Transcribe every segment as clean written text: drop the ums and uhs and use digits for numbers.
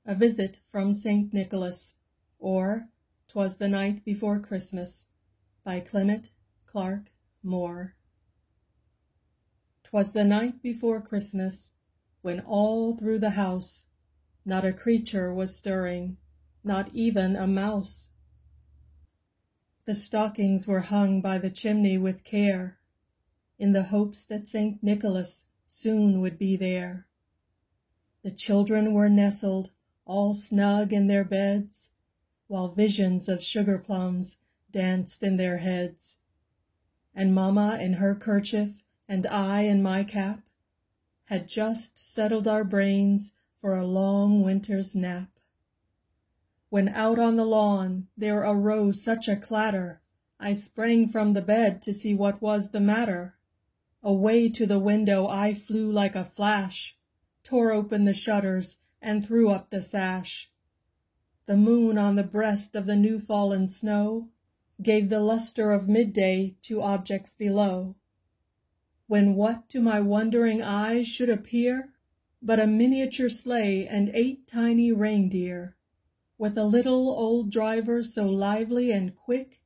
A Visit from St. Nicholas, or 'Twas the Night Before Christmas, by Clement Clarke Moore. 'Twas the night before Christmas, when all through the house not a creature was stirring, not even a mouse. The stockings were hung by the chimney with care, in the hopes that St. Nicholas soon would be there. The children were nestled all snug in their beds, while visions of sugar plums danced in their heads. And Mamma in her kerchief and I in my cap had just settled our brains for a long winter's nap, when out on the lawn there arose such a clatter, I sprang from the bed to see what was the matter. Away to the window I flew like a flash, tore open the shutters and threw up the sash. The moon on the breast of the new-fallen snow gave the luster of midday to objects below, when what to my wondering eyes should appear but a miniature sleigh and 8 tiny reindeer, with a little old driver so lively and quick,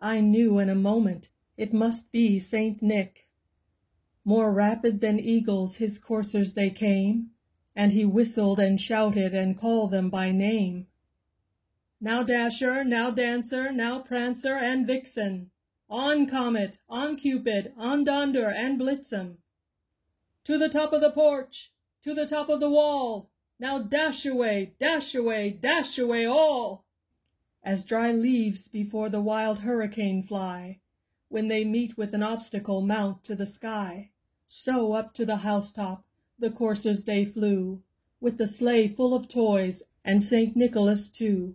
I knew in a moment it must be Saint Nick. More rapid than eagles his coursers they came, and he whistled and shouted and called them by name. Now Dasher, now Dancer, now Prancer and Vixen, on Comet, on Cupid, on Donder and Blitzen. To the top of the porch, to the top of the wall, now dash away, dash away, dash away all! As dry leaves before the wild hurricane fly, when they meet with an obstacle mount to the sky, so up to the housetop the coursers they flew, with the sleigh full of toys, and St. Nicholas too.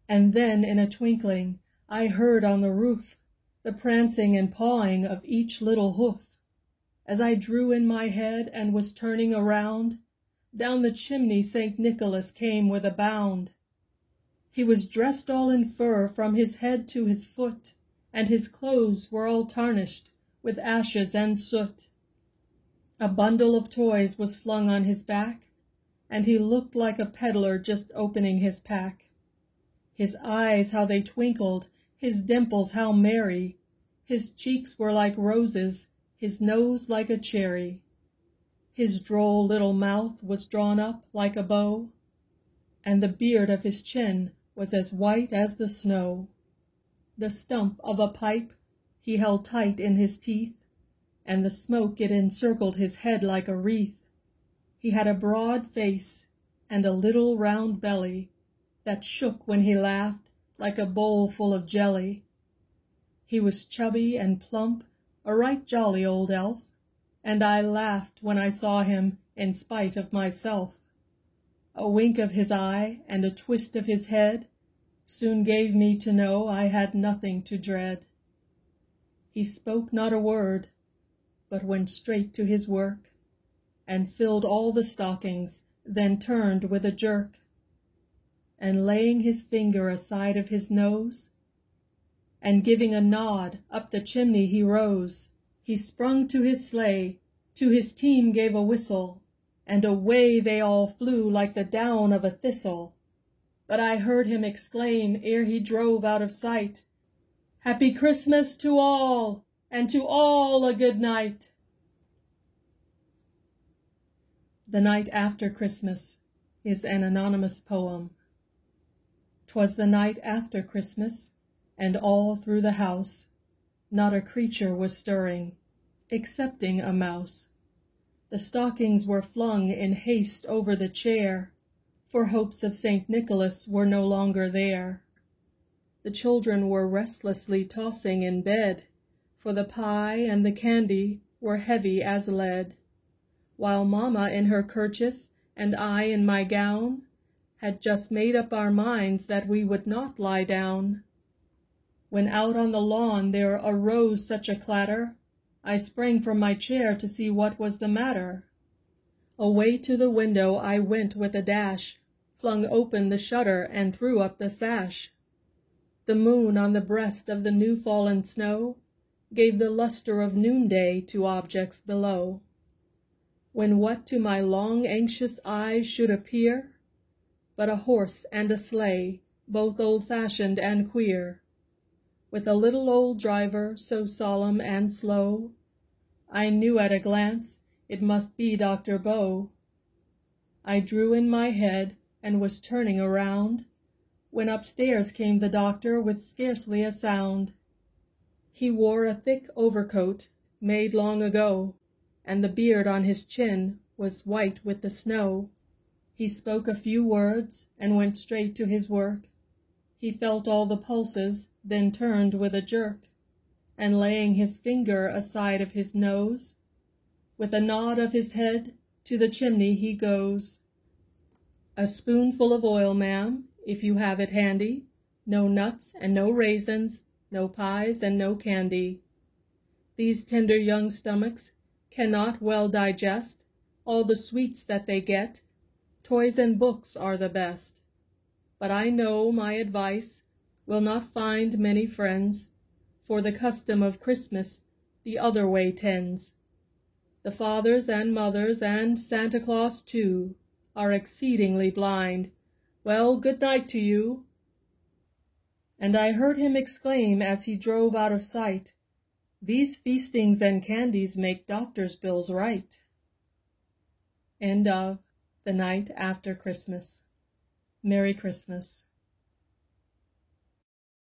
And then in a twinkling I heard on the roof the prancing and pawing of each little hoof. As I drew in my head and was turning around, down the chimney St. Nicholas came with a bound. He was dressed all in fur from his head to his foot, and his clothes were all tarnished with ashes and soot. A bundle of toys was flung on his back, and he looked like a peddler just opening his pack. His eyes, how they twinkled, his dimples how merry, his cheeks were like roses, his nose like a cherry. His droll little mouth was drawn up like a bow, and the beard of his chin was as white as the snow. The stump of a pipe he held tight in his teeth, and the smoke it encircled his head like a wreath. He had a broad face and a little round belly that shook when he laughed like a bowl full of jelly. He was chubby and plump, a right jolly old elf, and I laughed when I saw him in spite of myself. A wink of his eye and a twist of his head soon gave me to know I had nothing to dread. He spoke not a word, but went straight to his work, and filled all the stockings, then turned with a jerk, and laying his finger aside of his nose, and giving a nod, up the chimney he rose. He sprung to his sleigh, to his team gave a whistle, and away they all flew like the down of a thistle. But I heard him exclaim, ere he drove out of sight, "Happy Christmas to all, and to all a good night." The Night After Christmas is an anonymous poem. 'Twas the night after Christmas, and all through the house not a creature was stirring, excepting a mouse. The stockings were flung in haste over the chair, for hopes of St. Nicholas were no longer there. The children were restlessly tossing in bed, for the pie and the candy were heavy as lead, while Mamma in her kerchief and I in my gown had just made up our minds that we would not lie down. When out on the lawn there arose such a clatter, I sprang from my chair to see what was the matter. Away to the window I went with a dash, flung open the shutter and threw up the sash. The moon on the breast of the new-fallen snow gave the luster of noonday to objects below. When what to my long anxious eyes should appear but a horse and a sleigh, both old-fashioned and queer, with a little old driver so solemn and slow, I knew at a glance it must be Dr. Bow. I drew in my head and was turning around, when upstairs came the doctor with scarcely a sound. He wore a thick overcoat made long ago, and the beard on his chin was white with the snow. He spoke a few words and went straight to his work. He felt all the pulses, then turned with a jerk, and laying his finger aside of his nose, with a nod of his head to the chimney he goes. "A spoonful of oil, ma'am, if you have it handy. No nuts and no raisins, no pies and no candy. These tender young stomachs cannot well digest all the sweets that they get. Toys and books are the best. But I know my advice will not find many friends, for the custom of Christmas the other way tends. The fathers and mothers and Santa Claus too are exceedingly blind. Well, good night to you." And I heard him exclaim as he drove out of sight, "These feastings and candies make doctor's bills right." End of The Night After Christmas. Merry Christmas.